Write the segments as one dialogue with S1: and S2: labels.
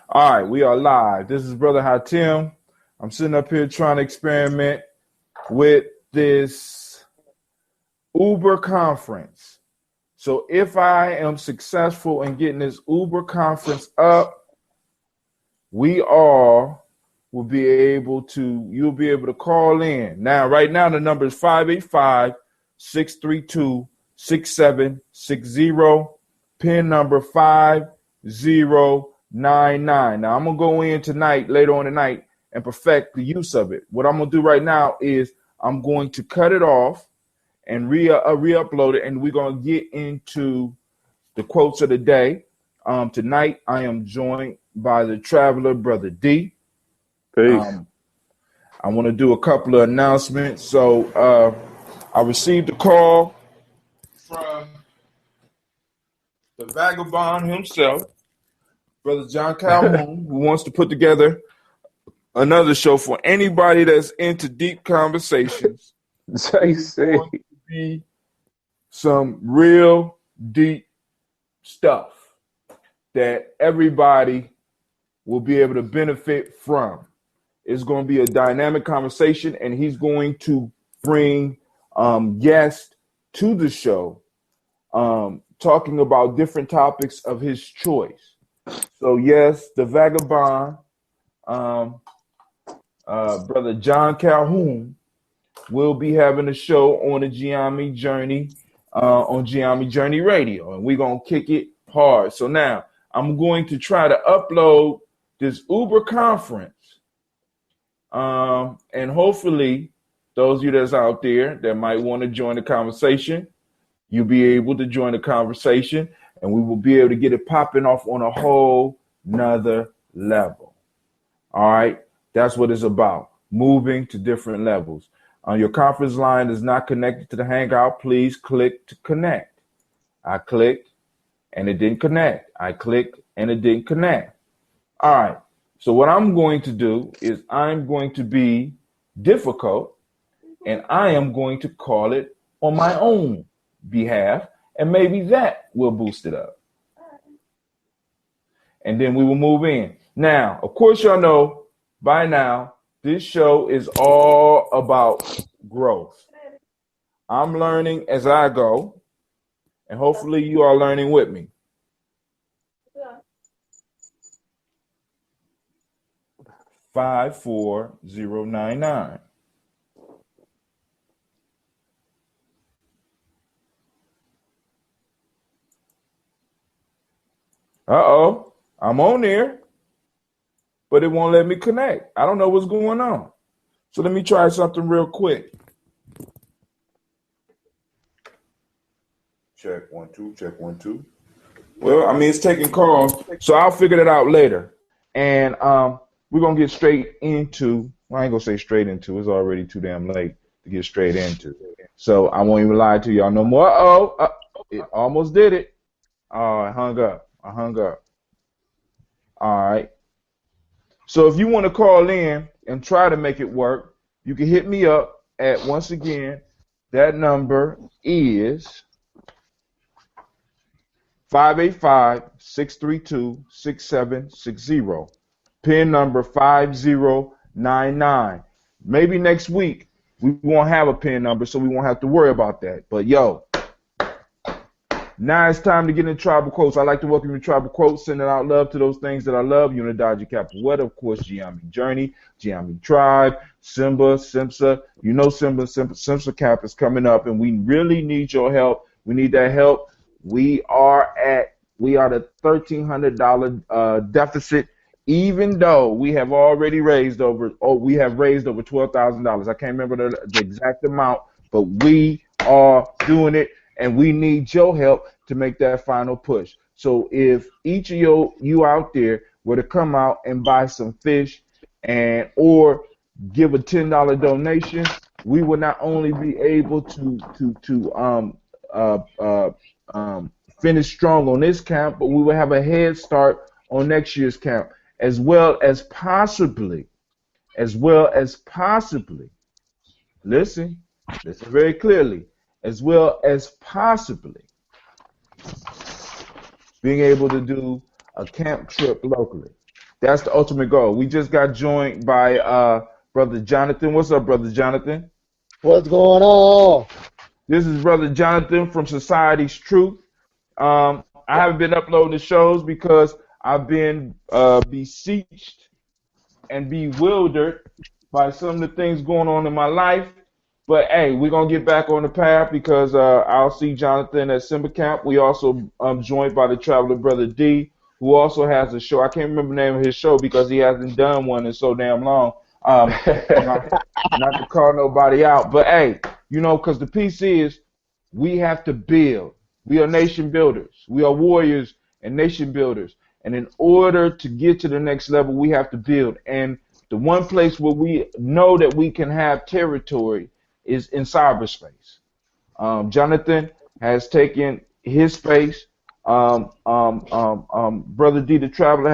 S1: All right, we are live. This is Brother Hatim. I'm sitting up here trying to experiment with this Uber conference. So if I am successful in getting this Uber conference up, we all will be able to, you'll be able to call in. Now, right now, the number is 585-632-6760, PIN number 5099. Now, I'm going to go in tonight, later on tonight, and perfect the use of it. What I'm going to do right now is I'm going to cut it off and re-upload it, and we're going to get into the quotes of the day. Tonight, I am joined by the traveler, Brother D.
S2: Peace.
S1: I want to do a couple of announcements. So I received a call from the vagabond himself, Brother John Calhoun, who wants to put together another show for anybody that's into deep conversations.
S2: It's going
S1: to be some real deep stuff that everybody will be able to benefit from. It's going to be a dynamic conversation, and he's going to bring guests to the show talking about different topics of his choice. So, yes, the vagabond, Brother John Calhoun, will be having a show on the Gye-Nyame Journey, on Gye-Nyame Journey Radio, and we're going to kick it hard. So now I'm going to try to upload this Uber conference. And hopefully those of you that's out there that might want to join the conversation, you'll be able to join the conversation, and we will be able to get it popping off on a whole nother level. All right. That's what it's about. Moving to different levels. Your conference line is not connected to the Hangout. Please click to connect. I clicked and it didn't connect. I clicked and it didn't connect. All right. So what I'm going to do is I'm going to be difficult, and I am going to call it on my own behalf, and maybe that will boost it up. And then we will move in. Now, of course, y'all know by now, this show is all about growth. I'm learning as I go, and hopefully you are learning with me. 54099. Uh-oh, I'm on there, but it won't let me connect. I don't know what's going on. So let me try something real quick. Check 1 2, check 1 2. Well, I mean, it's taking calls, so I'll figure it out later. And we're going to get straight into, well, I ain't going to say straight into, it's already too damn late to get straight into. So I won't even lie to y'all no more. It almost did it. Oh, I hung up. All right. So if you want to call in and try to make it work, you can hit me up at, once again, that number is 585-632-6760. PIN number 5099. Maybe next week we won't have a PIN number, so we won't have to worry about that. But yo, now it's time to get into tribal quotes. I'd like to welcome you to tribal quotes, sending out love to those things that I love. Unidad, Capital What, of course, Gye-Nyame Journey, Gye-Nyame Tribe, Simsa. You know Simsa Cap is coming up, and we really need your help. We need that help. We are the $1,300 deficit. Even though we have already raised over $12,000. I can't remember the exact amount, but we are doing it, and we need your help to make that final push. So if each of you out there were to come out and buy some fish or give a $10 donation, we will not only be able to finish strong on this camp, but we will have a head start on next year's camp. As well as possibly, listen very clearly, as well as possibly being able to do a camp trip locally. That's the ultimate goal. We just got joined by Brother Jonathan. What's up, Brother Jonathan?
S3: What's going on?
S1: This is Brother Jonathan from Society's Truth. I haven't been uploading the shows because I've been beseeched and bewildered by some of the things going on in my life. But hey, we're gonna get back on the path because I'll see Jonathan at Simba Camp. We also joined by the traveler Brother D, who also has a show. I can't remember the name of his show because he hasn't done one in so damn long. Not to call nobody out, but hey, you know, because the piece is we have to build. We are nation builders. We are warriors and nation builders. And in order to get to the next level, we have to build. And the one place where we know that we can have territory is in cyberspace. Jonathan has taken his space. Brother D, the Traveler,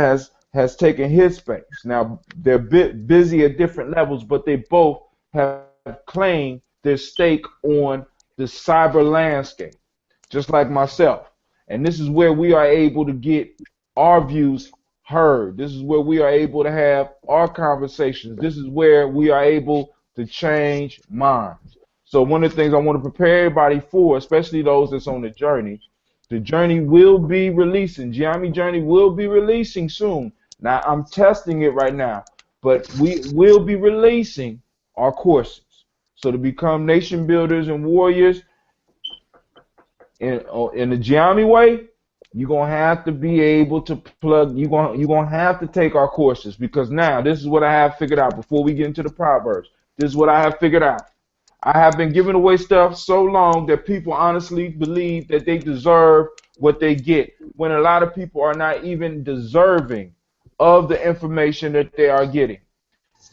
S1: has taken his space. Now, they're busy at different levels, but they both have claimed their stake on the cyber landscape, just like myself. And this is where we are able to get our views heard. This is where we are able to have our conversations. This is where we are able to change minds. So one of the things I want to prepare everybody for, especially those that's on the journey will be releasing. Gye-Nyame Journey will be releasing soon. Now, I'm testing it right now, but we will be releasing our courses. So to become nation builders and warriors in the Gye-Nyame way, you're going to have to be able to plug, you're going to have to take our courses, because now this is what I have figured out before we get into the Proverbs. This is what I have figured out. I have been giving away stuff so long that people honestly believe that they deserve what they get, when a lot of people are not even deserving of the information that they are getting.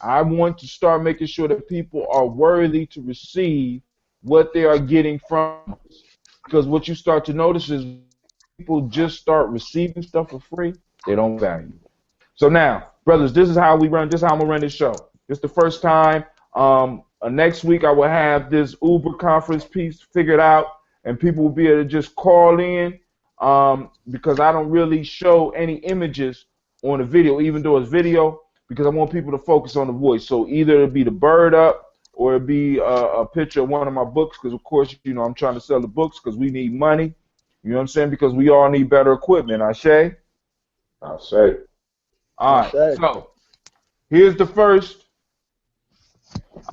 S1: I want to start making sure that people are worthy to receive what they are getting from us. Because what you start to notice is people just start receiving stuff for free, they don't value it. So now, brothers, this is how we run. This is how I'm gonna run this show. This is the first time. Next week I will have this Uber conference piece figured out, and people will be able to just call in, because I don't really show any images on the video, even though it's video, because I want people to focus on the voice. So either it'll be the bird up, or it'll be a picture of one of my books, because of course, you know, I'm trying to sell the books because we need money. You know what I'm saying? Because we all need better equipment. Ashe?
S2: Ashe.
S1: All right. So here's the first.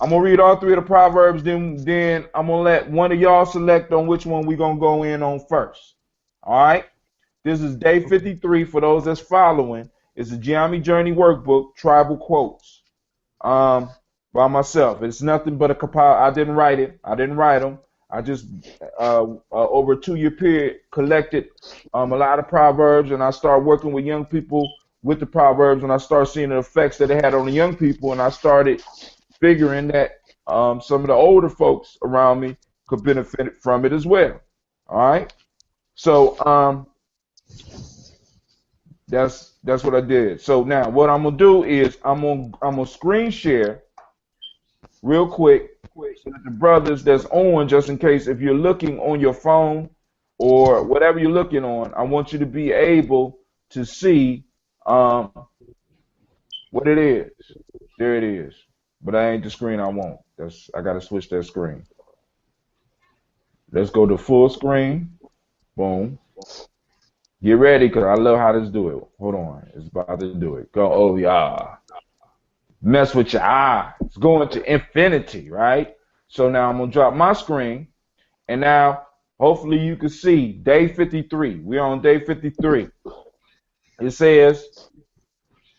S1: I'm gonna read all three of the Proverbs. Then I'm gonna let one of y'all select on which one we're gonna go in on first. All right. This is day 53 for those that's following. It's a Gye-Nyame Journey workbook, tribal quotes, by myself. It's nothing but a compile. I didn't write it. I didn't write them. I just over a 2-year period collected a lot of proverbs, and I started working with young people with the proverbs, and I started seeing the effects that it had on the young people, and I started figuring that some of the older folks around me could benefit from it as well. All right, so that's what I did. So now what I'm gonna do is I'm gonna screen share real quick, so that the brothers that's on, just in case if you're looking on your phone or whatever you're looking on, I want you to be able to see what it is. There it is. But that ain't the screen I want. I gotta switch that screen. Let's go to full screen. Boom. Get ready, because I love how this do it. Hold on. It's about to do it. Go, oh yeah. Mess with your eyes. It's going to infinity, right? So now I'm going to drop my screen, and now hopefully you can see day 53. We're on day 53. It says,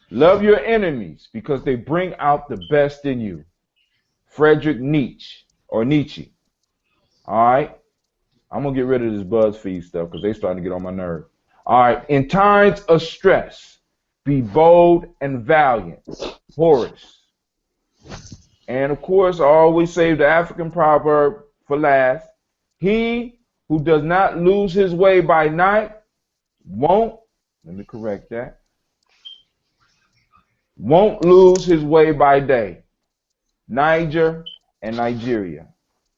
S1: love your enemies because they bring out the best in you. Friedrich Nietzsche, or Nietzsche. All right? I'm going to get rid of this BuzzFeed stuff because they're starting to get on my nerve. All right. In times of stress, be bold and valiant. Horace. And of course, I always save the African proverb for last. He who does not lose his way by night won't, let me correct that, won't lose his way by day. Niger and Nigeria.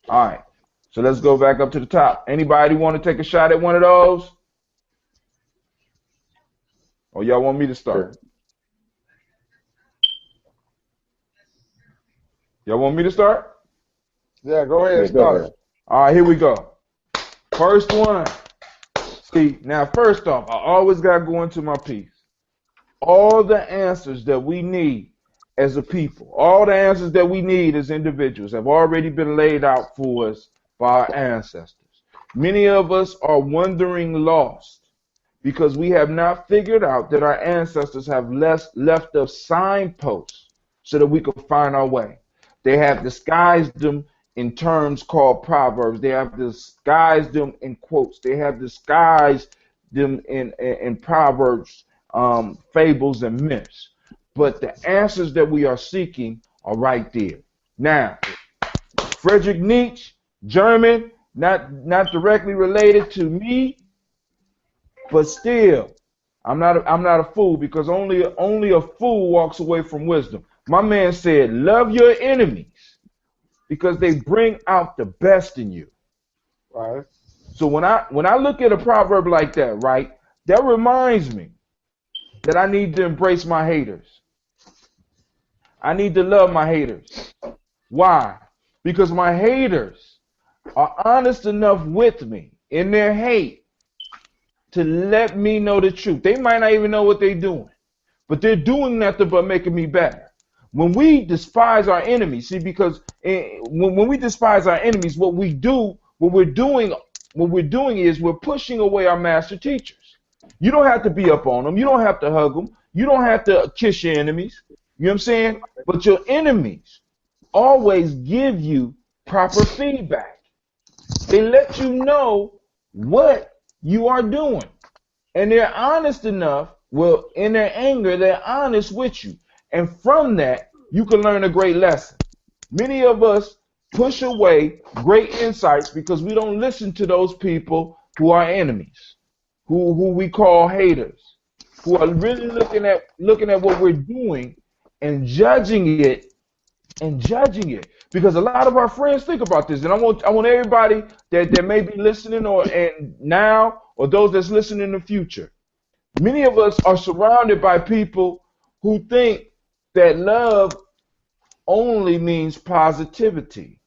S1: All right. So let's go back up to the top. Anybody want to take a shot at one of those? Or y'all want me to start? Y'all want me to start?
S3: Yeah, go ahead and
S2: Yeah, go
S3: start.
S2: ahead.
S1: All right, here we go. First one. See, now first off, I always got to go into my piece. All the answers that we need as a people, all the answers that we need as individuals have already been laid out for us by our ancestors. Many of us are wandering lost because we have not figured out that our ancestors have left us signposts so that we could find our way. They have disguised them in terms called proverbs. They have disguised them in quotes. They have disguised them in proverbs, fables, and myths. But the answers that we are seeking are right there. Now, Friedrich Nietzsche, German, not directly related to me, but still, I'm not a fool, because only a fool walks away from wisdom. My man said, "Love your enemies because they bring out the best in you."
S3: Right.
S1: So when I look at a proverb like that, right, that reminds me that I need to embrace my haters. I need to love my haters. Why? Because my haters are honest enough with me in their hate to let me know the truth. They might not even know what they're doing, but they're doing nothing but making me better. When we despise our enemies, see, because when we despise our enemies, what we're doing is we're pushing away our master teachers. You don't have to be up on them. You don't have to hug them. You don't have to kiss your enemies. You know what I'm saying? But your enemies always give you proper feedback. They let you know what you are doing. And they're honest enough, well, in their anger, they're honest with you. And from that, you can learn a great lesson. Many of us push away great insights because we don't listen to those people who are enemies, who we call haters, who are really looking at what we're doing and judging it. Because a lot of our friends think about this, and I want everybody that may be listening and now, or those that's listening in the future. Many of us are surrounded by people who think that love only means positivity.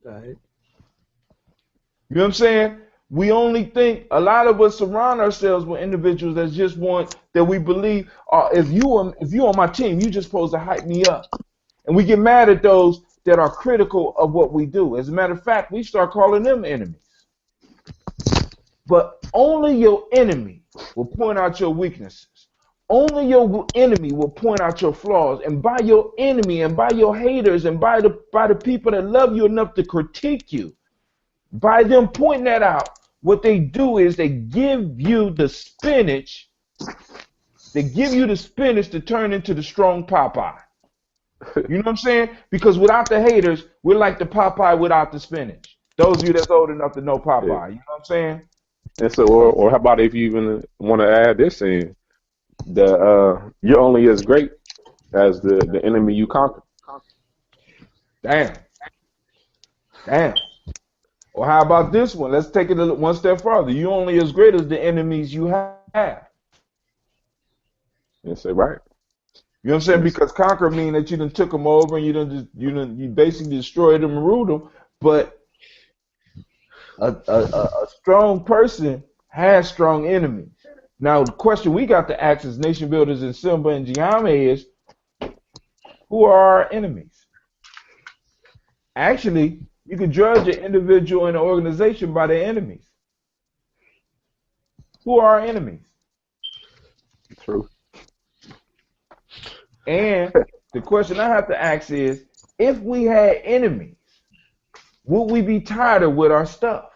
S3: Right.
S1: You know what I'm saying? We only think, a lot of us surround ourselves with individuals that just want, that we believe, if you on my team, you just supposed to hype me up. And we get mad at those that are critical of what we do. As a matter of fact, we start calling them enemies. But only your enemy will point out your weaknesses. Only your enemy will point out your flaws. And by your enemy and by your haters and by the people that love you enough to critique you, by them pointing that out, what they do is they give you the spinach. They give you the spinach to turn into the strong Popeye. You know what I'm saying? Because without the haters, we're like the Popeye without the spinach. Those of you that's old enough to know Popeye,
S2: Yeah.
S1: you know what I'm saying?
S2: And so, or how about if you even want to add this in, you're only as great as the enemy you conquer.
S1: Damn. Or how about this one? Let's take it one step further. You're only as great as the enemies you have.
S2: And say, right.
S1: You know what I'm saying?
S2: Yes.
S1: Because conquer means that you done took them over and you basically destroyed them and ruled them. But a strong person has strong enemies. Now the question we got to ask as nation builders in Simba and Gye-Nyame is, who are our enemies? Actually, you can judge an individual and an organization by their enemies. Who are our enemies?
S2: True.
S1: And the question I have to ask is, if we had enemies, would we be tighter with our stuff?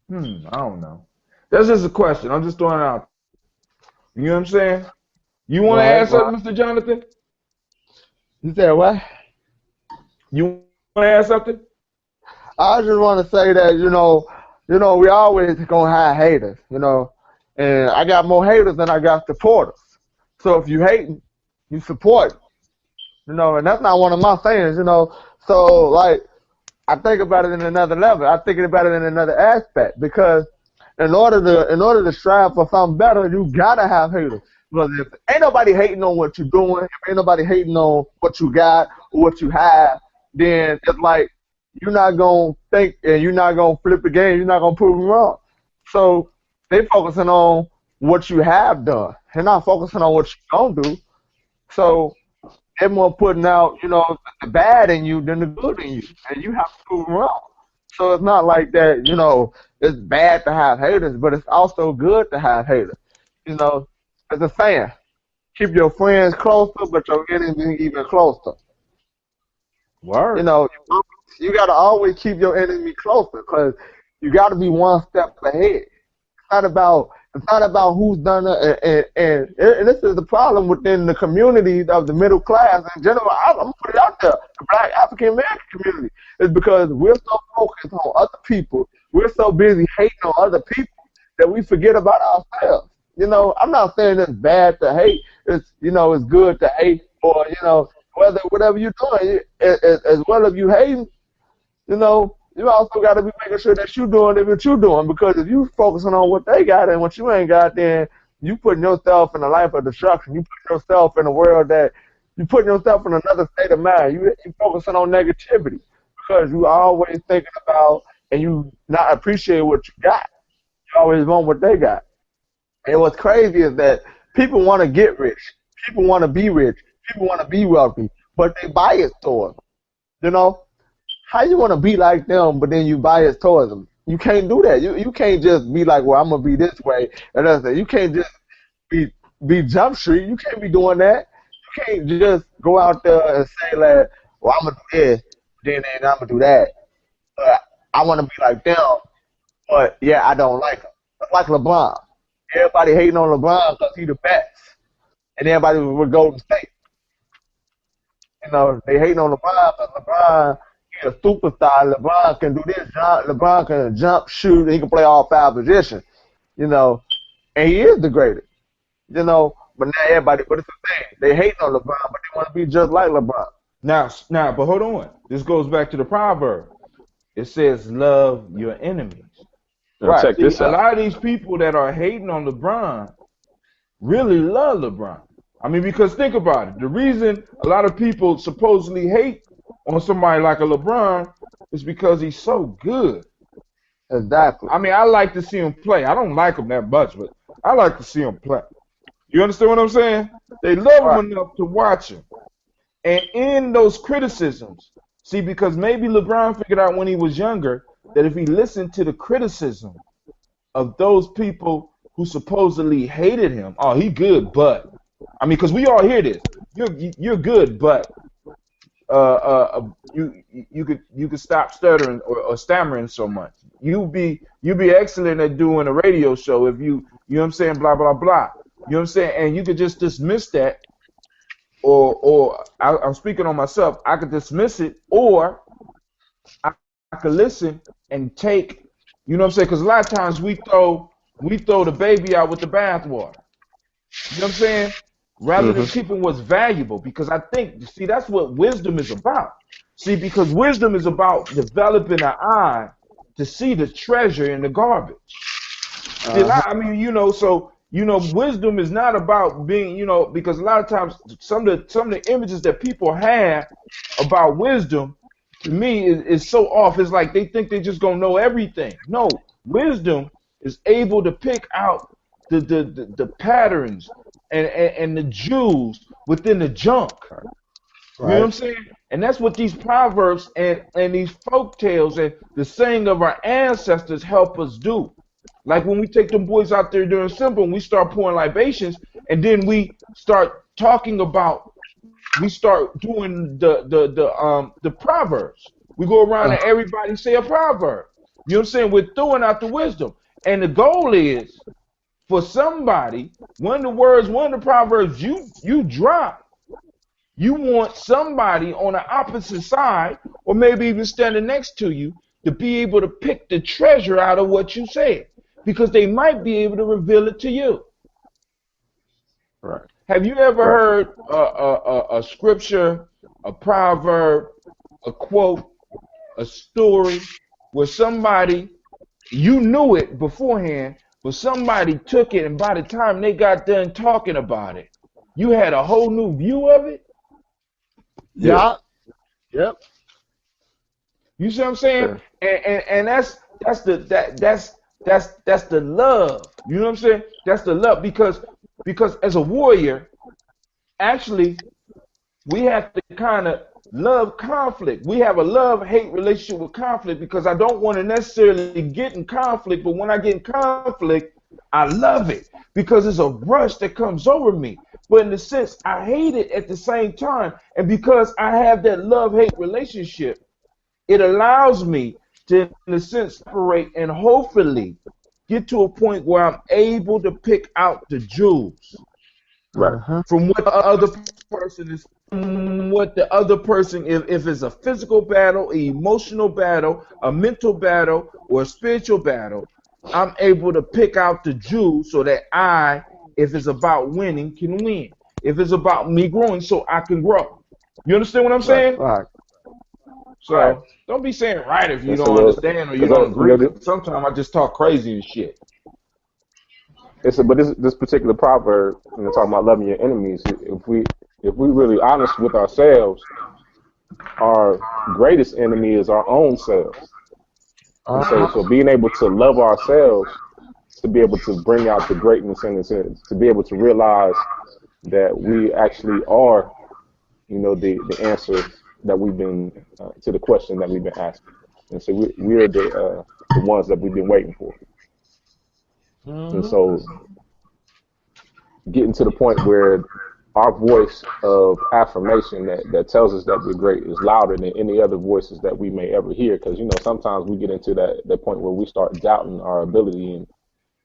S1: I don't know. That's just a question. I'm just throwing it out. You know what I'm saying? You want to add something, Mr. Jonathan?
S3: You said what?
S1: You want to add something?
S3: I just want to say that, we always gonna have haters, and I got more haters than I got supporters. So if you hating, you support, and that's not one of my sayings, So like, I think about it in another level. I think about it in another aspect, because in order to strive for something better, you gotta have haters. Because if ain't nobody hating on what you're doing, if ain't nobody hating on what you got or what you have, then it's like you're not gonna think and you're not gonna flip the game. You're not gonna prove them wrong. So they focusing on what you have done. They're not focusing on what you don't do. So they're more putting out, the bad in you than the good in you, and you have to prove them wrong. So it's not like that, it's bad to have haters, but it's also good to have haters. As a fan, keep your friends closer, but your enemies even closer.
S1: Word.
S3: You got to always keep your enemy closer because you got to be one step ahead. It's not about who's done it, and this is the problem within the communities of the middle class in general. I'm gonna put it out there, the Black African American community, is because we're so focused on other people, we're so busy hating on other people that we forget about ourselves. I'm not saying it's bad to hate. It's good to hate, or whatever you're doing, as well as you hating, you also got to be making sure that you're doing what you're doing, because if you focusing on what they got and what you ain't got, then you putting yourself in a life of destruction. You putting yourself in a world that you putting yourself in another state of mind. You focusing on negativity because you always thinking about and you not appreciate what you got. You always want what they got. And what's crazy is that people want to get rich. People want to be rich. People want to be wealthy, but they bias towards them. How you want to be like them, but then you bias towards them? You can't do that. You can't just be like, well, I'm gonna be this way, and that's it. You can't just be Jump Street. You can't be doing that. You can't just go out there and say like, well, I'm gonna do this, then I'm gonna do that. But I want to be like them, but yeah, I don't like them. It's like LeBron. Everybody hating on LeBron because he's the best, and everybody with Golden State. They hating on LeBron because LeBron. A superstar. LeBron can do this. LeBron can jump, shoot, and he can play all five positions. And he is the greatest. But now everybody, but it's the thing. They hate on LeBron, but they want to be just like LeBron.
S1: Now, but hold on. This goes back to the proverb. It says, "Love your enemies."
S2: Right. Check this out.
S1: A lot of these people that are hating on LeBron really love LeBron. I mean, because think about it. The reason a lot of people supposedly hate on somebody like a LeBron is because he's so good.
S3: Exactly.
S1: I mean, I like to see him play. I don't like him that much, but I like to see him play. You understand what I'm saying? They love him enough to watch him. And in those criticisms, see, because maybe LeBron figured out when he was younger that if he listened to the criticism of those people who supposedly hated him, oh, he good, but I mean, because we all hear this. You're good, but you could stop stuttering or stammering so much. You be excellent at doing a radio show if you know what I'm saying, blah blah blah. You know what I'm saying, and you could just dismiss that, or I'm speaking on myself. I could dismiss it, or I could listen and take. You know what I'm saying? Because a lot of times we throw the baby out with the bathwater. You know what I'm saying? Rather than keeping what's valuable, because I think, see, that's what wisdom is about. See, because wisdom is about developing an eye to see the treasure in the garbage. See, I mean, so wisdom is not about being, because a lot of times some of the images that people have about wisdom, to me, is so off. It's like they think they're just gonna know everything. No, wisdom is able to pick out the patterns and the jewels within the junk. Right. You know what I'm saying? And that's what these proverbs and these folk tales and the saying of our ancestors help us do. Like when we take them boys out there during simple and we start pouring libations, and then we start talking about, we start doing the proverbs. We go around and everybody say a proverb. You know what I'm saying? We're throwing out the wisdom. And the goal is for somebody, one of the proverbs you drop, you want somebody on the opposite side, or maybe even standing next to you, to be able to pick the treasure out of what you said, because they might be able to reveal it to you. Right. Have you ever heard a scripture, a proverb, a quote, a story where somebody, you knew it beforehand, But somebody took it, and by the time they got done talking about it, you had a whole new view of it.
S3: Yeah. Yep.
S1: You see what I'm saying?
S2: Yeah.
S1: And that's the love. You know what I'm saying? That's the love because as a warrior, actually, we have to kind of love conflict. We have a love-hate relationship with conflict because I don't want to necessarily get in conflict, but when I get in conflict, I love it because it's a rush that comes over me. But in a sense, I hate it at the same time. And because I have that love-hate relationship, it allows me to, in a sense, separate and hopefully get to a point where I'm able to pick out the jewels.
S2: Right.
S1: From what the other person is, what the other person, if it's a physical battle, an emotional battle, a mental battle, or a spiritual battle, I'm able to pick out the jewels so that I, if it's about winning, can win. If it's about me growing, so I can grow. You understand what I'm saying?
S3: Right.
S1: So don't be saying right if you
S2: It's a
S1: don't
S2: little,
S1: understand or you
S2: cause
S1: don't agree.
S2: you know,
S1: Sometimes I just talk crazy and shit.
S2: but this particular proverb, you know, talking about loving your enemies. If we really honest with ourselves, our greatest enemy is our own selves. And so being able to love ourselves, to be able to bring out the greatness in us, to be able to realize that we actually are, you know, the answer that we've been to the question that we've been asking. And so we're the ones that we've been waiting for. And so getting to the point where our voice of affirmation that tells us that we're great is louder than any other voices that we may ever hear. Because, you know, sometimes we get into that point where we start doubting our ability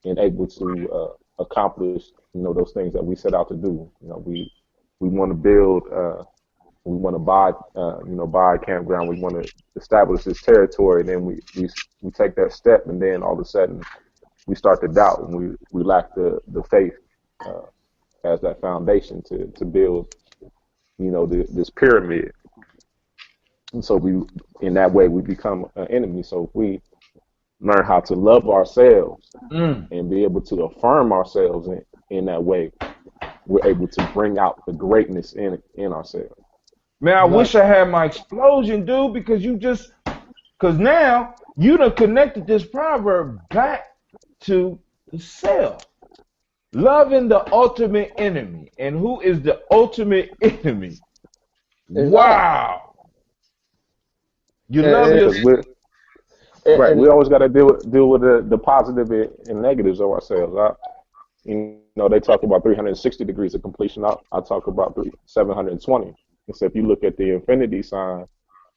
S2: and able to accomplish, you know, those things that we set out to do. You know, we want to build, we want to buy a campground. We want to establish this territory. And then we take that step, and then all of a sudden we start to doubt, and we lack the faith as that foundation to build, you know, this pyramid. And so in that way we become an enemy. So if we learn how to love ourselves and be able to affirm ourselves in that way, we're able to bring out the greatness in ourselves.
S1: Man, I wish I had my explosion, dude, because now you done connected this proverb back to the self. Loving the ultimate enemy. And who is the ultimate enemy? Wow. You love yourself.
S2: Right. We always got to deal with the positive and negatives of ourselves. You know, they talk about 360 degrees of completion. I talk about 720. And so if you look at the infinity sign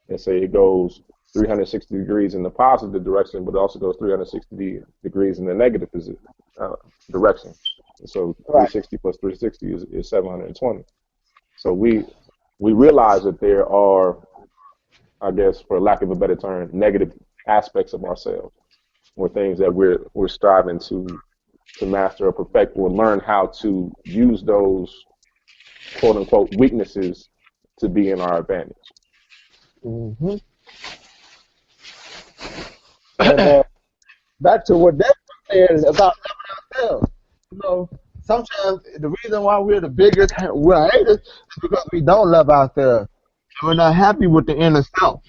S2: and say it goes 360 degrees in the positive direction, but it also goes 360 degrees in the negative direction. So 360 plus 360 is 720. So we realize that there are, I guess, for lack of a better term, negative aspects of ourselves, or things that we're striving to master or perfect, or learn how to use those quote unquote weaknesses to be in our advantage.
S3: Mm-hmm. And, back to what that said about loving ourselves. You know, sometimes the reason why we're haters is because we don't love ourselves. We're not happy with the inner self.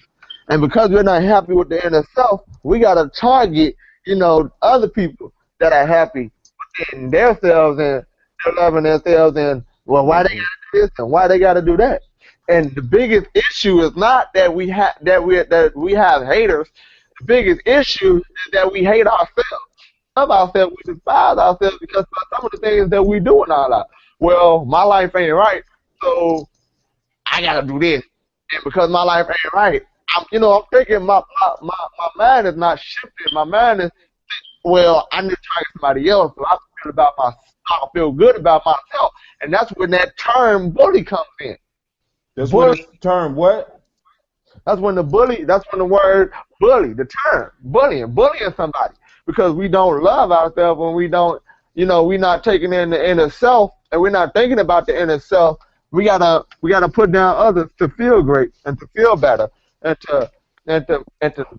S3: And because we're not happy with the inner self, we got to target, you know, other people that are happy within themselves and they're loving themselves, and, well, why they got to do this and why they got to do that. And the biggest issue is not that we have haters. The biggest issue is that we hate ourselves. Love ourselves, we despise ourselves because of some of the things that we do in our life. Well, my life ain't right, so I gotta do this. And because my life ain't right, I'm thinking my mind is not shifted. My mind is, well, I need to target somebody else, so I feel good about myself. And that's when that term bully comes in.
S1: That's when the term what?
S3: That's when the word bully, the term bullying somebody. Because we don't love ourselves, when we don't, we're not taking in the inner self, and we're not thinking about the inner self. We gotta put down others to feel great and to feel better and to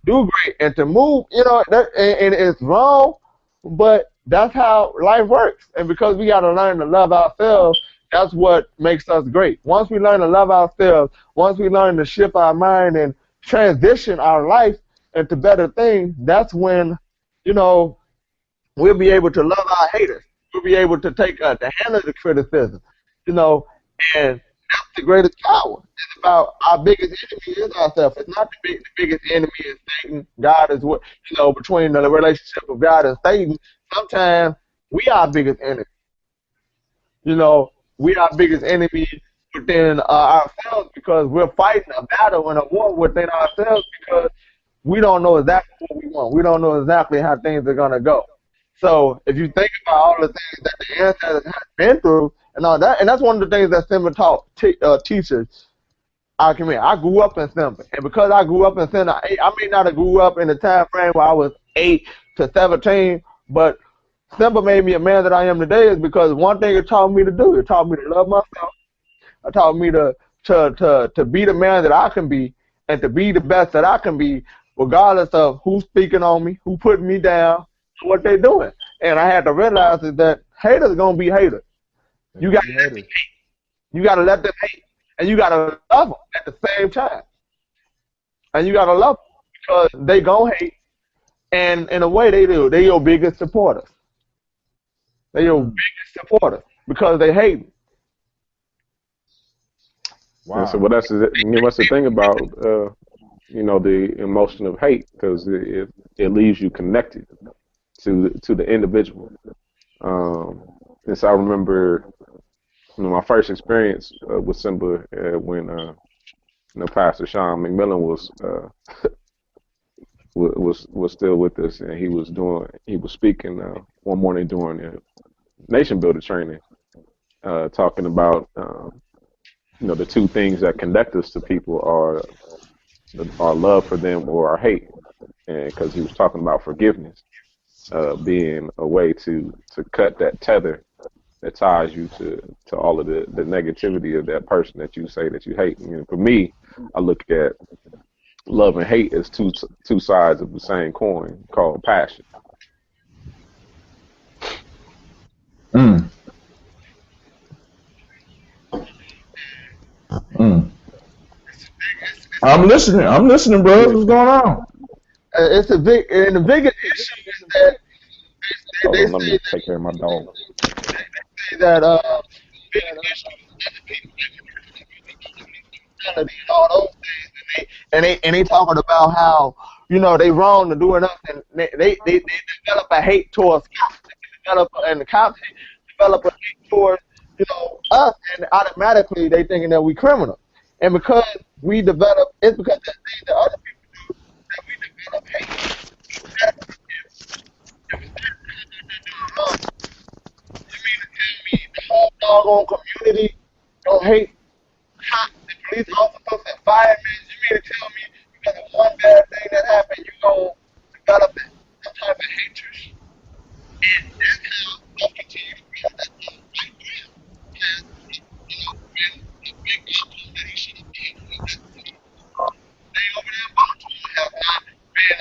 S3: do great and to move. And it's wrong, but that's how life works. And because we got to learn to love ourselves, that's what makes us great. Once we learn to love ourselves, once we learn to shift our mind and transition our life into better things, that's when, you know, we'll be able to love our haters. We'll be able to take to handle the criticism, you know, and that's the greatest power. It's about our biggest enemy is ourselves. It's not the biggest enemy is Satan. God is what, between the relationship of God and Satan. Sometimes we are our biggest enemy. We are our biggest enemy within ourselves because we're fighting a battle and a war within ourselves because we don't know exactly what we want. We don't know exactly how things are gonna go. So if you think about all the things that the ancestors have been through and all that, and that's one of the things that Simba taught teachers. I grew up in Simba, and because I grew up in Simba, I may not have grew up in the time frame where I was 8 to 17, but Simba made me a man that I am today is because one thing it taught me to do, it taught me to love myself. It taught me to be the man that I can be and to be the best that I can be, regardless of who's speaking on me, who putting me down, what they doing. And I had to realize is that haters gonna be haters. You gotta let them hate. You gotta let them hate, and you gotta love them at the same time. And you gotta love them because they gonna hate, and in a way they do. They your biggest supporters. They your biggest supporters because they hate.
S2: Wow. So that's the thing about the emotion of hate because it leaves you connected to the individual. And so I remember my first experience with Simba when Pastor Sean McMillan was still with us, and he was speaking one morning during the Nation Builder training, talking about the two things that connect us to people are our love for them or our hate, and because he was talking about forgiveness being a way to cut that tether that ties you to all of the negativity of that person that you say that you hate. And for me, I look at love and hate as two sides of the same coin called passion.
S1: Mm. Mm. I'm listening, bro. What's going on?
S3: It's a the biggest issue is that they
S2: let me take care of my dog.
S3: They say that biggest issue is and all those things, and they talking about how they wrong to doing nothing. They develop a hate towards cops. And the cops develop a hate towards us, and automatically they thinking that we criminals. And because we develop, it's because of the things that other people do that we develop hate. If wrong, you mean to tell me the whole doggone community don't hate cops and police officers and firemen? You mean to tell me because of one bad thing that happened, you gonna develop some type of hatred? And that's how they'll continue to build that stuff right now. Because, when the big apple that he should have been doing that they over there about to have not been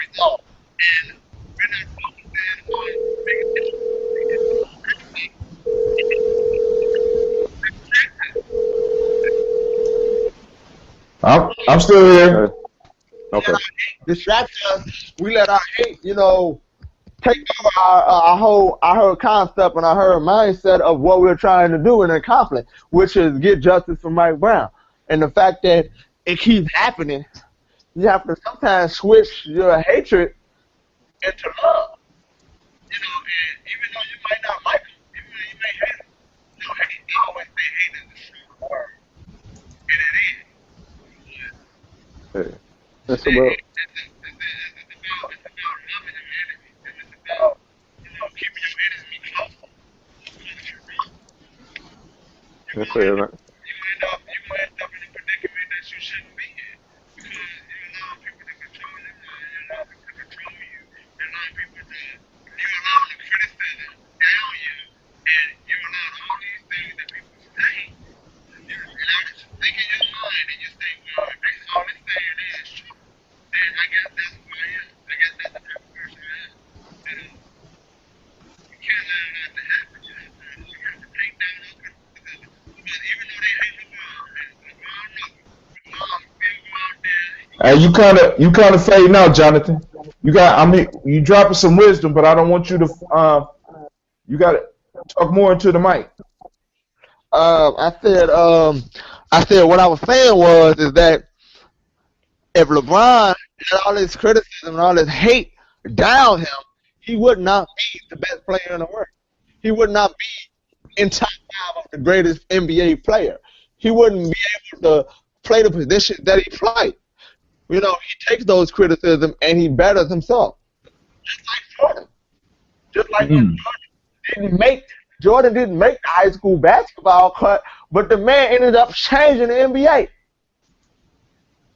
S3: resolved. And we're not focusing on bigger issues.
S1: I'm still here.
S2: Okay.
S3: Distract us. We let our hate, take over our whole concept and our whole mindset of what we're trying to do and accomplish, which is get justice for Mike Brown. And the fact that it keeps happening, you have to sometimes switch your hatred into love. And even though you might not like him, even though you may hate him, hate, I always say hate is the true word. And it is.
S2: Yeah. That's about.
S3: It's about loving your enemy. And it's about, keeping your enemy close. You
S2: That's
S3: gonna
S2: fair.
S3: end up in a predicament that you shouldn't be in. Because you allow people to control your mind, you allow people to control you, you allow people to criticism down you, and you allow all these things that people say, you allow it to think in your mind, and you say, well, if they all this saying is true, then I guess that's who I am. I guess that's the type of person I am.
S1: And you kind of fading out, Jonathan. I mean, you dropping some wisdom, but I don't want you to. You got to talk more into the mic.
S3: I said what I was saying is that if LeBron had all this criticism and all this hate down him, he would not be the best player in the world. He would not be in top 5 of the greatest NBA player. He wouldn't be able to play the position that he plays. You know, he takes those criticisms and he betters himself. Just like Jordan. Just like when Jordan didn't make the high school basketball cut, but the man ended up changing the NBA.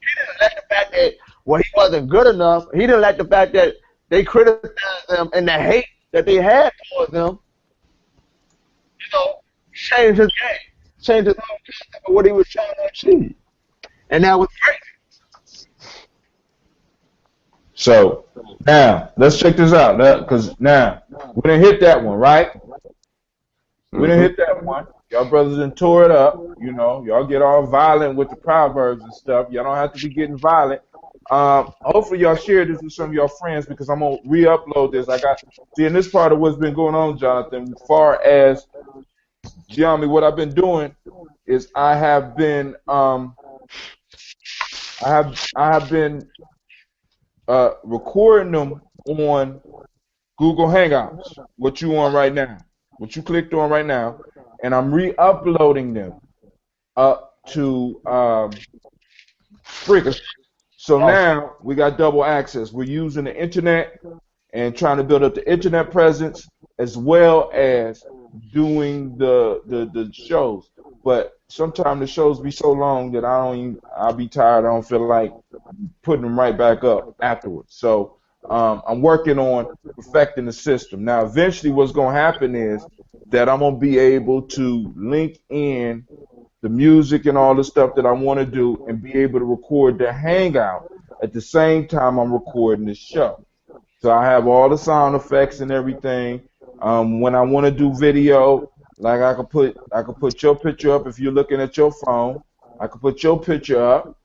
S3: He didn't let the fact that he wasn't good enough. He didn't let the fact that they criticized him and the hate that they had towards him, change his game, change his whole concept of what he was trying to achieve. And that was great.
S1: So now let's check this out, because now we didn't hit that one, right? We didn't hit that one. Y'all brothers done tore it up. Y'all get all violent with the proverbs and stuff. Y'all don't have to be getting violent. Hopefully y'all share this with some of y'all friends, because I'm gonna re-upload this. In this part of what's been going on, Jonathan, as far as Gye-Nyame, what I've been doing is I have been recording them on Google Hangouts. What you on right now? What you clicked on right now, and I'm re-uploading them up to Spreaker. So now we got double access. We're using the internet and trying to build up the internet presence, as well as doing the shows. But sometimes the shows be so long that I'll be tired. I don't feel like putting them right back up afterwards. So I'm working on perfecting the system. Now, eventually what's going to happen is that I'm going to be able to link in the music and all the stuff that I want to do and be able to record the hangout at the same time I'm recording the show. So I have all the sound effects and everything. When I want to do video, like I could put your picture up if you're looking at your phone. I could put your picture up.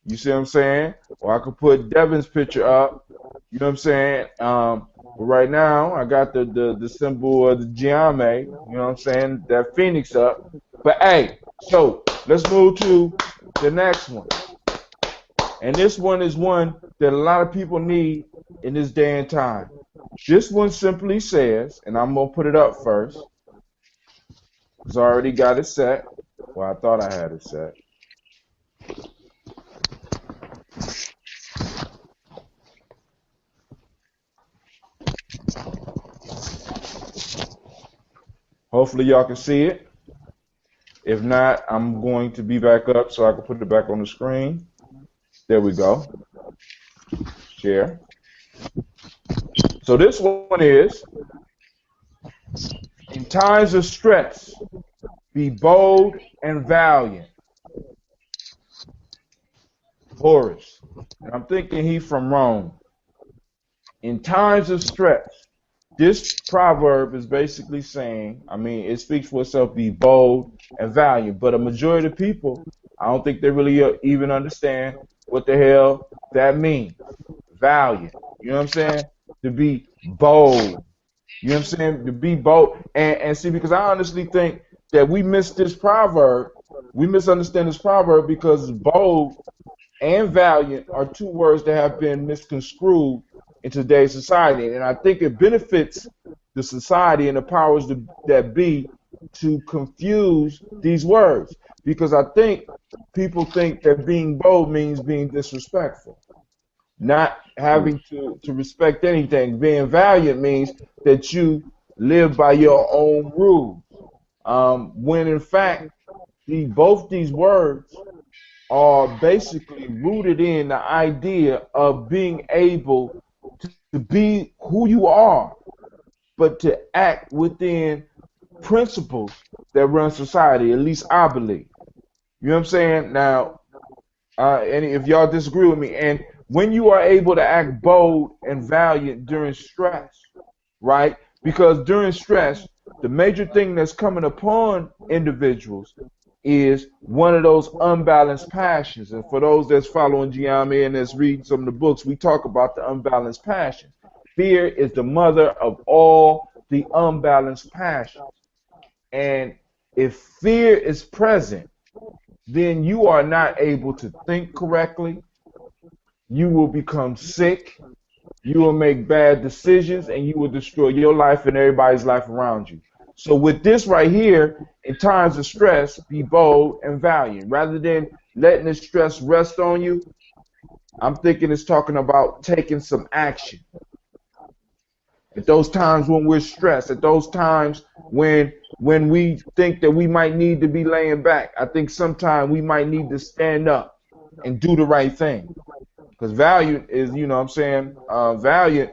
S1: You see what I'm saying? Or I could put Devin's picture up. You know what I'm saying? But right now, I got the symbol of the Gye-Nyame, you know what I'm saying? That Phoenix up. But hey, so let's move to the next one. And this one is one that a lot of people need in this day and time. This one simply says, and I'm going to put it up first, because I already got it set. Well, I thought I had it set. Hopefully y'all can see it. If not, I'm going to be back up so I can put it back on the screen. There we go. Share. So this one is, in times of stress, be bold and valiant. Horace. And I'm thinking he from Rome. In times of stress, this proverb is basically saying, it speaks for itself, be bold and valiant. But a majority of people, I don't think they really even understand what the hell that means. Valiant. You know what I'm saying? To be bold. You know what I'm saying? To be bold. And see, because I honestly think that we miss this proverb. We misunderstand this proverb because bold and valiant are two words that have been misconstrued in today's society. And I think it benefits the society and the powers that be to confuse these words. Because I think people think that being bold means being disrespectful. Not having to respect anything. Being valiant means that you live by your own rules. When in fact, both these words are basically rooted in the idea of being able to be who you are, but to act within principles that run society, at least I believe. You know what I'm saying? Now, and if y'all disagree with me, and when you are able to act bold and valiant during stress, right? Because during stress, the major thing that's coming upon individuals is one of those unbalanced passions. And for those that's following Gye-Nyame and that's reading some of the books, we talk about the unbalanced passions. Fear is the mother of all the unbalanced passions. And if fear is present, then you are not able to think correctly. You will become sick. You will make bad decisions, and you will destroy your life and everybody's life around you. So with this right here, in times of stress, be bold and valiant. Rather than letting the stress rest on you, I'm thinking it's talking about taking some action. At those times when we're stressed, at those times when we think that we might need to be laying back, I think sometimes we might need to stand up and do the right thing. Because valiant is, you know what I'm saying, valiant,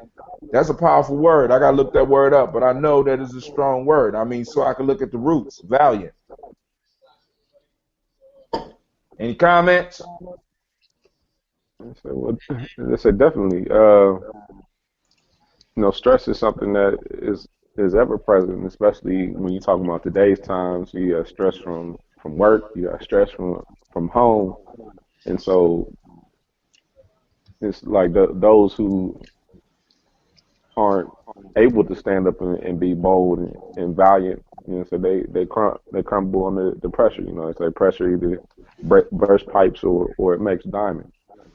S1: that's a powerful word. I got to look that word up, but I know that it's a strong word. I mean, so I can look at the roots, valiant. Any comments?
S2: I said definitely. Stress is something that is ever present, especially when you're talking about today's times. You got stress from work, you got stress from home, and so it's like those who aren't able to stand up and be bold and valiant, so they crumble under the pressure. It's like pressure either bursts pipes or it makes diamonds.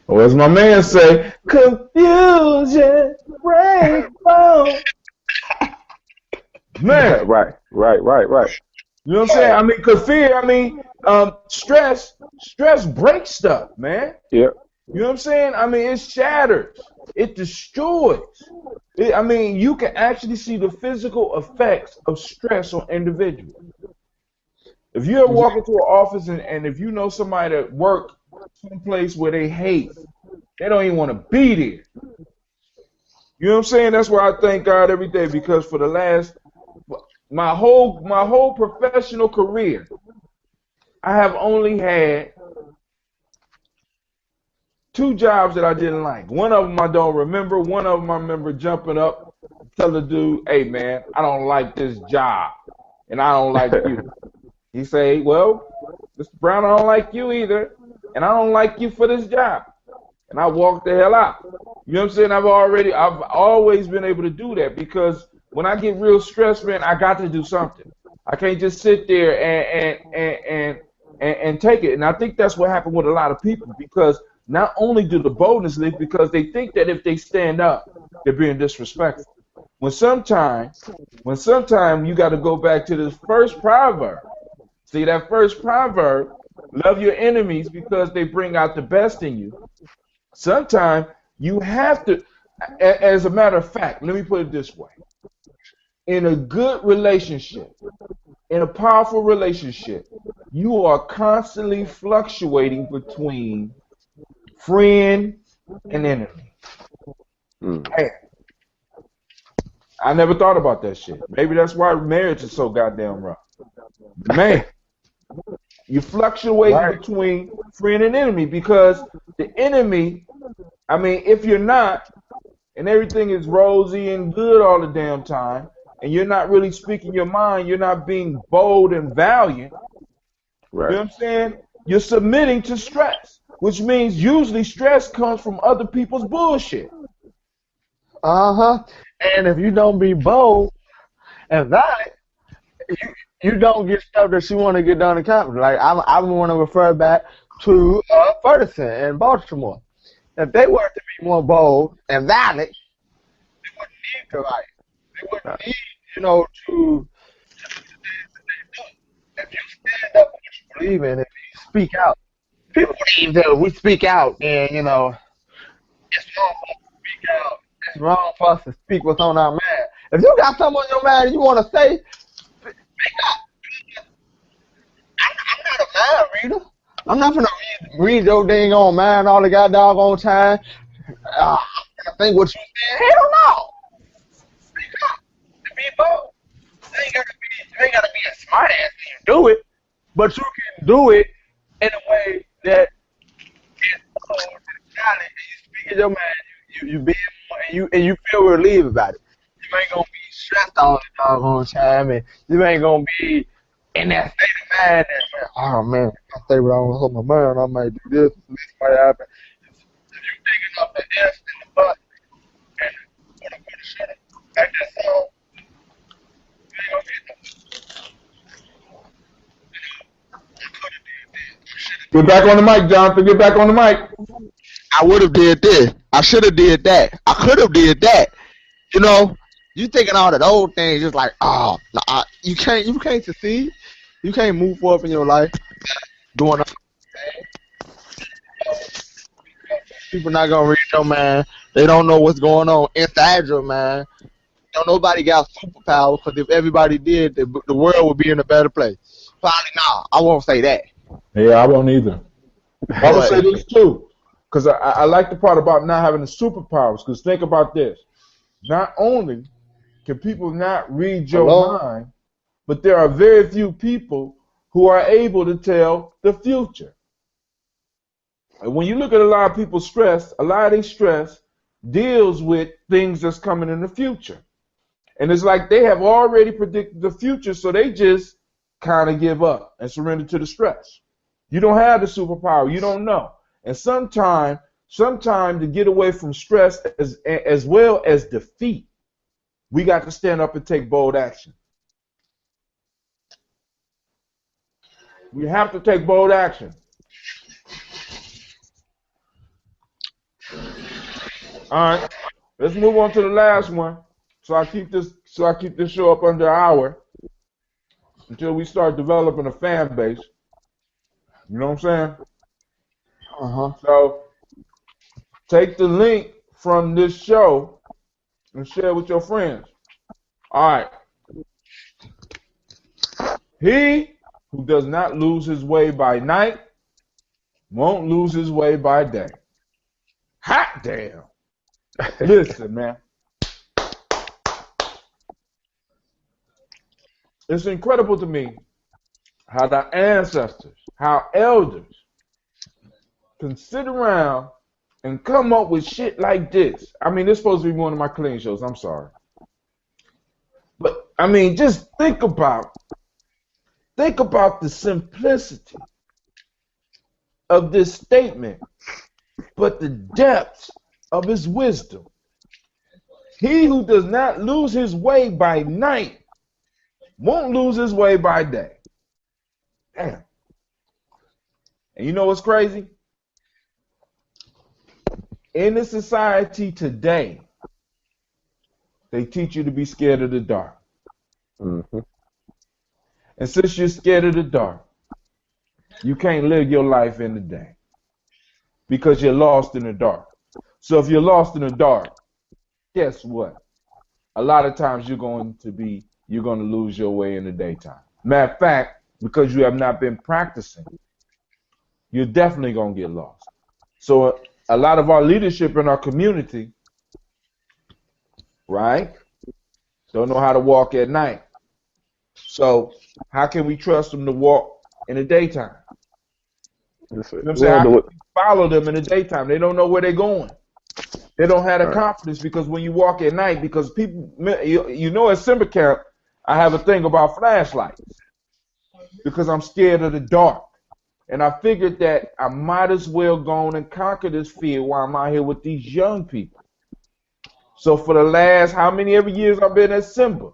S1: Or as my man say, confusion, break bone. Man.
S2: Right.
S1: You know what I'm saying? I mean, because fear, stress breaks stuff, man.
S2: Yeah.
S1: You know what I'm saying? I mean, it shatters. It destroys. You can actually see the physical effects of stress on individuals. If you ever walk into an office and if you know somebody that work someplace where they hate, they don't even want to be there. You know what I'm saying? That's why I thank God every day, because for the last my whole professional career, I have only had 2 jobs that I didn't like. One of them I don't remember. One of them I remember jumping up, telling the dude, "Hey man, I don't like this job, and I don't like you." He say, "Well, Mr. Brown, I don't like you either, and I don't like you for this job." And I walked the hell out. You know what I'm saying? I've always been able to do that, because when I get real stressed, man, I got to do something. I can't just sit there and take it. And I think that's what happened with a lot of people, because not only do the boldness leave, because they think that if they stand up, they're being disrespectful. When sometimes you got to go back to this first proverb. See, that first proverb, love your enemies because they bring out the best in you. Sometimes you have to, as a matter of fact, let me put it this way. In a good relationship, in a powerful relationship, you are constantly fluctuating between friend and enemy. Hey, I never thought about that shit. Maybe that's why marriage is so goddamn rough. Man, you fluctuate between friend and enemy, because the enemy, if you're not, and everything is rosy and good all the damn time, and you're not really speaking your mind, you're not being bold and valiant,
S2: right.
S1: You know what I'm saying? You're submitting to stress, which means usually stress comes from other people's bullshit.
S3: And if you don't be bold and valiant, you don't get stuff that you want to get done in confidence. Like I want to refer back to Ferguson in Baltimore. If they were to be more bold and valiant, they wouldn't need to write. They wouldn't need, to. If you stand up for what you believe in, if you speak out, people believe that we speak out, and it's wrong for us to speak out. It's wrong for us to speak what's on our mind. If you got something on your mind you want to say, speak up. I'm not a mind reader. I'm not gonna read your dang on mind all the goddamn time. I'm gonna think what you said. Hell no. Speak up and be bold. You ain't gotta be a smart ass to do it, but you can do it in a way that is bold and challenge, and you speak in your mind. You feel relieved about it. You ain't gonna be stressed all the doggone time, and you ain't gonna be in that state of mind, that, oh man, if I stay with my mind, I might do this, this might happen. If you digging up the S in the butt and put a shit at that song, you ain't gonna get
S1: Get back on the mic, Jonathan. Get back on the mic.
S3: I would have did this. I should have did that. I could have did that. You know, you thinking all that old things, just like, oh, nah, you can't succeed. You can't move forward in your life doing people not gonna read your mind. They don't know what's going on inside your mind. Don't nobody got superpowers, because if everybody did, the world would be in a better place. Probably not. I won't say that.
S1: Yeah, I won't either. I would say this too, because I like the part about not having the superpowers. Because think about this: not only can people not read your mind, but there are very few people who are able to tell the future. And when you look at a lot of people's stress, a lot of their stress deals with things that's coming in the future. And it's like they have already predicted the future, so they just kind of give up and surrender to the stress. You don't have the superpower. You don't know. And sometime to get away from stress as well as defeat, we got to stand up and take bold action. We have to take bold action. All right, let's move on to the last one. So I keep this show up under an hour until we start developing a fan base. You know what I'm saying? So take the link from this show and share it with your friends. All right. He who does not lose his way by night won't lose his way by day. Hot damn. Listen, man. It's incredible to me how the ancestors, how elders can sit around and come up with shit like this. I mean, this is supposed to be one of my clean shows. I'm sorry. But, I mean, just think about the simplicity of this statement, but the depths of his wisdom. He who does not lose his way by night won't lose his way by day. Damn. And you know what's crazy? In the society today, they teach you to be scared of the dark.
S2: Mm-hmm.
S1: And since you're scared of the dark, you can't live your life in the day because you're lost in the dark. So if you're lost in the dark, guess what? A lot of times you're going to lose your way in the daytime. Matter of fact, because you have not been practicing, you're definitely going to get lost. So a lot of our leadership in our community, right, don't know how to walk at night. So how can we trust them to walk in the daytime? You know what I'm saying? How can we follow them in the daytime? They don't know where they're going. They don't have the confidence, because when you walk at night, because people, you know, at Simba Camp, I have a thing about flashlights because I'm scared of the dark. And I figured that I might as well go on and conquer this fear while I'm out here with these young people. So for the last, how many every years I've been at Simba,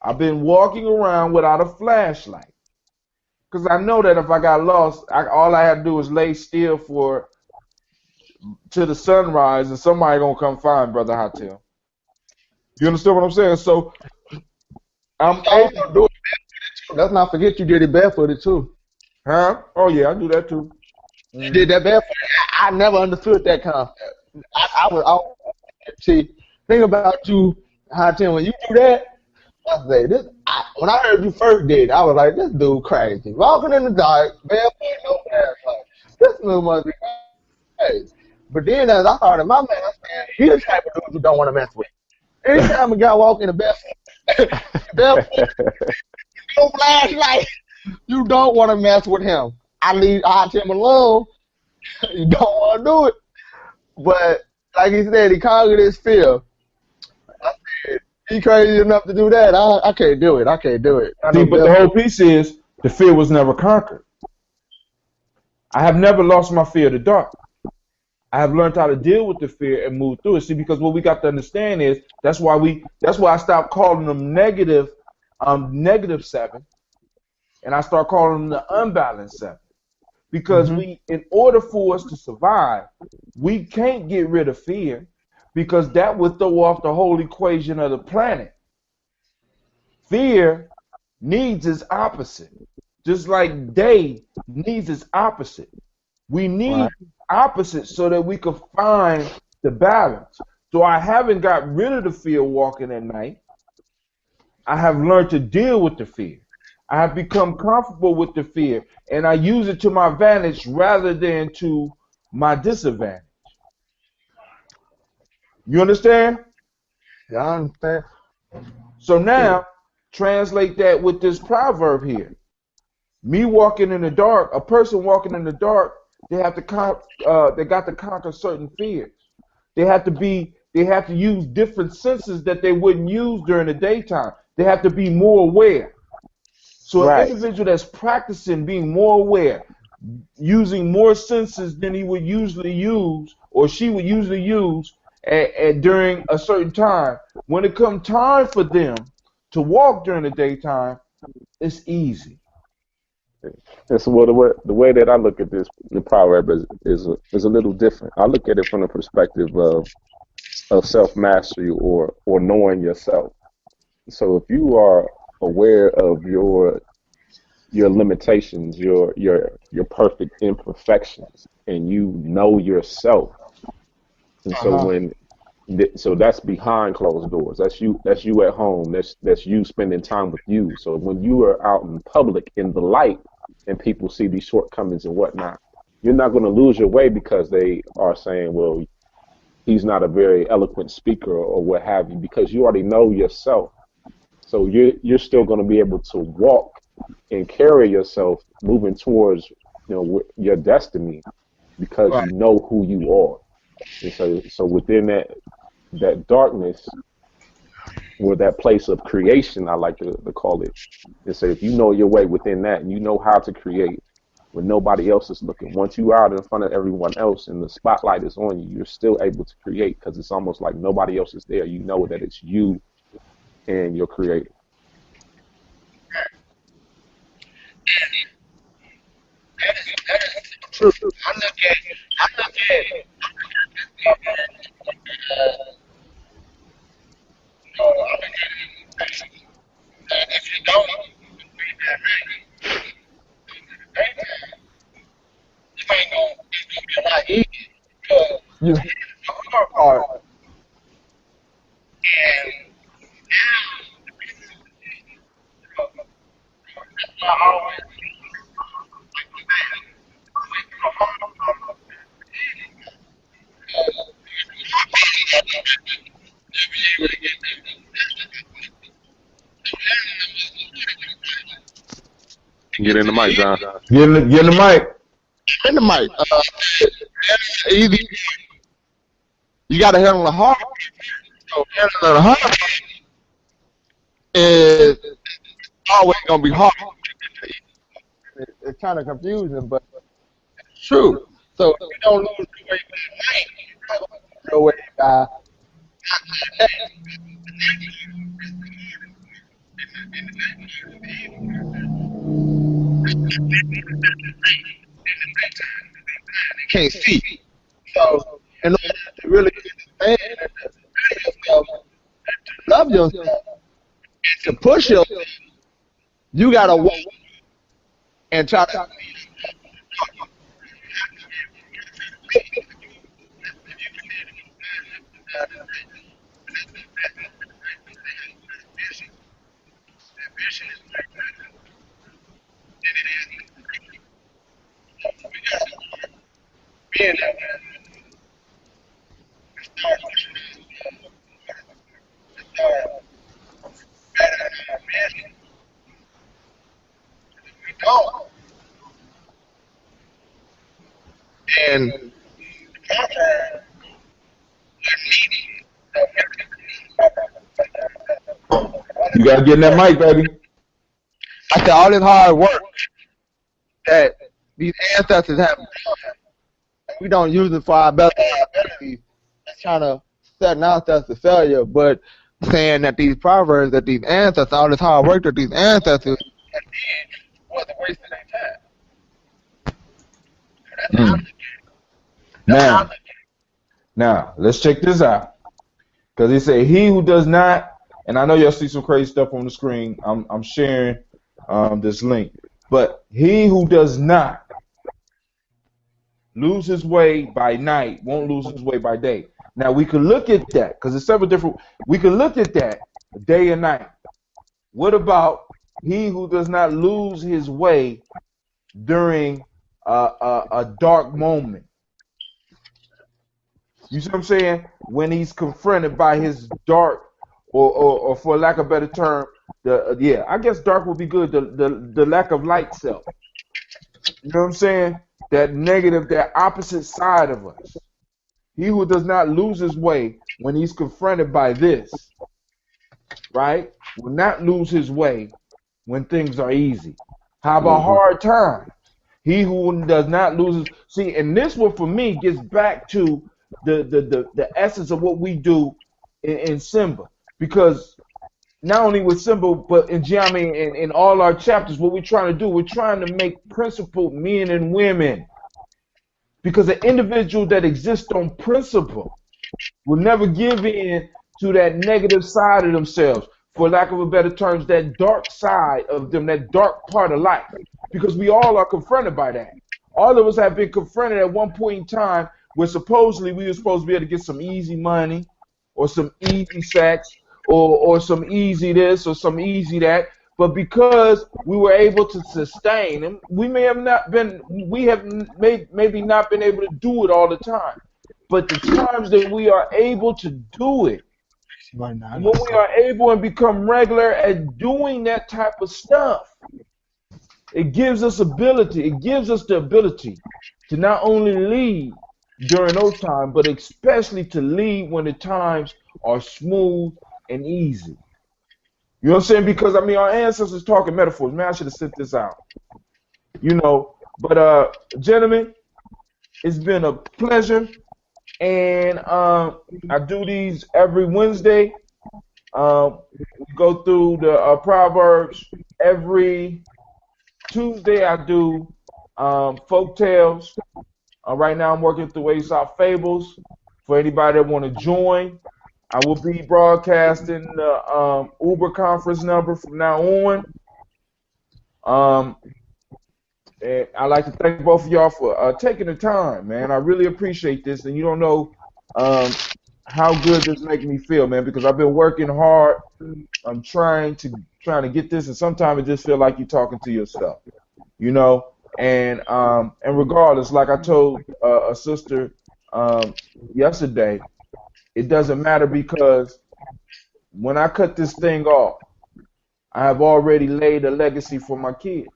S1: I've been walking around without a flashlight. Because I know that if I got lost, all I have to do is lay still to the sunrise, and somebody gonna come find Brother Hotel. You understand what I'm saying? So I'm able to do it.
S3: Let's not forget you did it barefooted too.
S1: Huh? Oh yeah, I do that too.
S3: You did that barefooted. I never understood that concept. See, think about you, Hotel. When you do that, I say this. When I heard you first did, I was like, this dude crazy. Walking in the dark, barefoot, no flashlight. This dude must be crazy. But then as I started my man, I said, he the type of dude you don't want to mess with. Anytime a guy walk in the barefoot, no flashlight, you don't want to mess with him. I tell him alone. You don't want to do it. But like he said, he conquered his fear. I said, he crazy enough to do that. I can't do it. I can't do it.
S1: See, but the whole piece is The fear was never conquered. I have never lost my fear of the dark. I have learned how to deal with the fear and move through it. See, because what we got to understand is that's why I stopped calling them negative 7, and I start calling them the unbalanced 7. Because in order for us to survive, we can't get rid of fear, because that would throw off the whole equation of the planet. Fear needs its opposite, just like day needs its opposite. We need opposites so that we can find the balance. So I haven't got rid of the fear walking at night. I have learned to deal with the fear. I have become comfortable with the fear, and I use it to my advantage rather than to my disadvantage. You understand?
S3: Yeah, I understand.
S1: So now, translate that with this proverb here. Me walking in the dark, a person walking in the dark, they got to conquer certain fears. They have to use different senses that they wouldn't use during the daytime. They have to be more aware. So an individual that's practicing being more aware, using more senses than he would usually use or she would usually use during a certain time, when it comes time for them to walk during the daytime, it's easy.
S2: And so, the way that I look at this, the proverb is a little different. I look at it from the perspective of self mastery or knowing yourself. So if you are aware of your limitations, your perfect imperfections, and you know yourself, and so that's behind closed doors. That's you at home. That's you spending time with you. So when you are out in public in the light and people see these shortcomings and whatnot, you're not going to lose your way because they are saying, well, he's not a very eloquent speaker or what have you, because you already know yourself. So you're still going to be able to walk and carry yourself moving towards your destiny because you know who you are. And so within that darkness or that place of creation, I like to call it, and say if you know your way within that and you know how to create when nobody else is looking, once you are out in front of everyone else and the spotlight is on you, you're still able to create because it's almost like nobody else is there. You know that it's you and your creator.
S3: That is true. I look at it. If you don't read that right, you ain't gonna be a lot easier because you hit the hard part. And that's why I always
S2: Get in the mic, John.
S1: Get in the mic.
S3: in the mic. Either you got to handle the hard. So handling the hard is always gonna be hard. It's kind of confusing, but it's true. So if you don't lose your way back, your way back. Can't see. So in order to really understand yourself, to love yourself, and to push yourself, you gotta walk and try to. Being that and
S1: You gotta get in that mic, baby.
S3: I said all this hard work these ancestors have done. We don't use it for our best ability. Trying to set ourselves to failure, but saying that these proverbs, that these ancestors, all this hard work that these ancestors have did wasn't wasting their time. That's how I look at it. That's how I look at it.
S1: Now, let's check this out. Because he said, he who does not, and I know y'all see some crazy stuff on the screen. I'm sharing this link. But he who does not lose his way by night won't lose his way by day. Now, we could look at that, because it's several different, we could look at that day and night. What about he who does not lose his way during a dark moment? You see what I'm saying? When he's confronted by his dark, or for lack of a better term, I guess dark would be good. The lack of light self. You know what I'm saying? That negative, that opposite side of us. He who does not lose his way when he's confronted by this, right, will not lose his way when things are easy. How about hard times? He who does not lose his... See, and this one for me gets back to the essence of what we do in Simba. Because not only with Simba, but in Gye-Nyame and in all our chapters, what we're trying to do, we're trying to make principled men and women. Because an individual that exists on principle will never give in to that negative side of themselves, for lack of a better term, that dark side of them, that dark part of life. Because we all are confronted by that. All of us have been confronted at one point in time where supposedly we were supposed to be able to get some easy money or some easy sex or some easy this or some easy that. But because we were able to sustain them, we may have not been, we have maybe not been able to do it all the time. But the times that we are able to do it, when we are able and become regular at doing that type of stuff, it gives us ability. It gives us the ability to not only lead during those times, but especially to lead when the times are smooth and easy. You know what I'm saying? Because, I mean, our ancestors talking metaphors. Man, I should have sent this out. You know, but, gentlemen, it's been a pleasure. And I do these every Wednesday. We go through the Proverbs. Every Tuesday I do folk tales. Right now I'm working through Aesop Fables. For anybody that want to join, I will be broadcasting the Uber conference number from now on. And I'd like to thank both of y'all for taking the time, man. I really appreciate this, and you don't know how good this makes me feel, man, because I've been working hard. I'm trying to get this, and sometimes it just feels like you're talking to yourself, you know. And regardless, like I told a sister yesterday, it doesn't matter, because when I cut this thing off, I have already laid a legacy for my kids.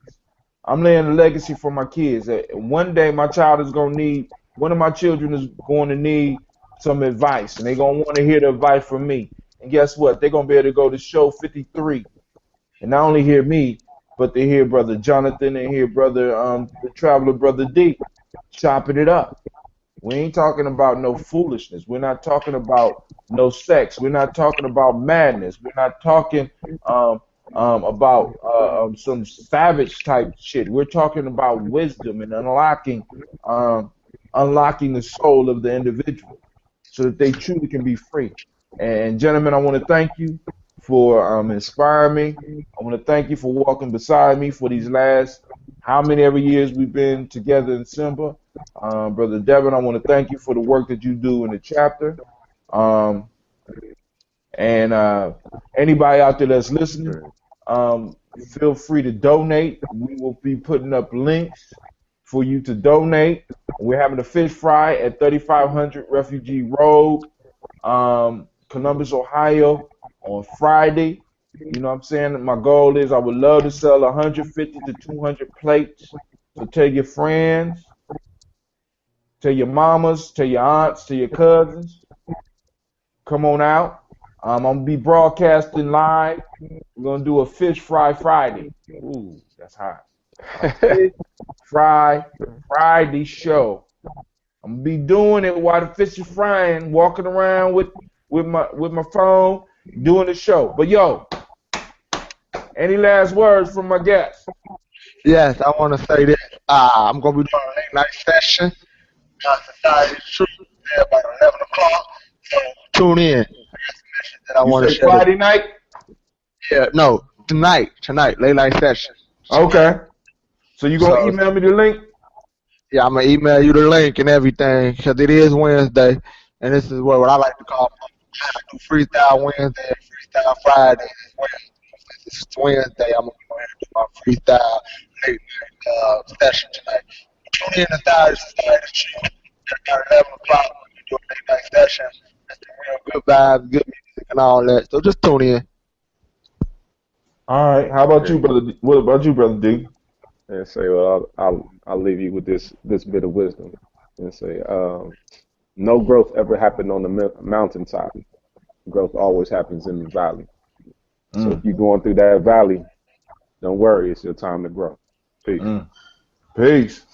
S1: I'm laying a legacy for my kids. One day my child is going to need, one of my children is going to need some advice, and they're going to want to hear the advice from me. And guess what? They're going to be able to go to show 53 and not only hear me, but they hear Brother Jonathan and hear Brother, the Traveler, Brother D, chopping it up. We ain't talking about no foolishness. We're not talking about no sex. We're not talking about madness. We're not talking about some savage type shit. We're talking about wisdom and unlocking the soul of the individual so that they truly can be free. And gentlemen, I want to thank you for inspiring me. I want to thank you for walking beside me for these last how many every years we've been together in Simba. Brother Devin, I want to thank you for the work that you do in the chapter. And anybody out there that's listening, feel free to donate. We will be putting up links for you to donate. We're having a fish fry at 3500 Refugee Road, Columbus, Ohio, on Friday. You know what I'm saying? My goal is I would love to sell 150 to 200 plates. So tell your friends, tell your mamas, tell your aunts, tell your cousins. Come on out. I'm going to be broadcasting live. We're going to do a Fish Fry Friday. Ooh, that's hot. Friday show. I'm gonna be doing it while the fish is frying, walking around with my phone, doing the show. But yo, any last words from my guests?
S3: Yes, I want to say this. I'm gonna be doing a late night session. Society Truth about 11 o'clock. So tune in. I got some message that I
S1: You
S3: want to
S1: say
S3: share.
S1: Friday night?
S3: Yeah, no, tonight, late night session.
S1: Okay. So you gonna email me the link?
S3: Yeah, I'm gonna email you the link and everything because it is Wednesday, and this is what I like to call. I do Freestyle Wednesday, and Freestyle Friday. It's Wednesday. I'm gonna go ahead and do my freestyle late night session tonight. Tune in to Society Truth at about 11 o'clock. We do a late night session. That's the real good vibes, good music, and all that. So just tune in.
S1: All right. How about you, brother? What about you, brother D?
S2: And say, well, I'll leave you with this bit of wisdom, and say, no growth ever happened on the mountaintop. Growth always happens in the valley. So if you're going through that valley, don't worry, it's your time to grow. Peace.
S1: Peace.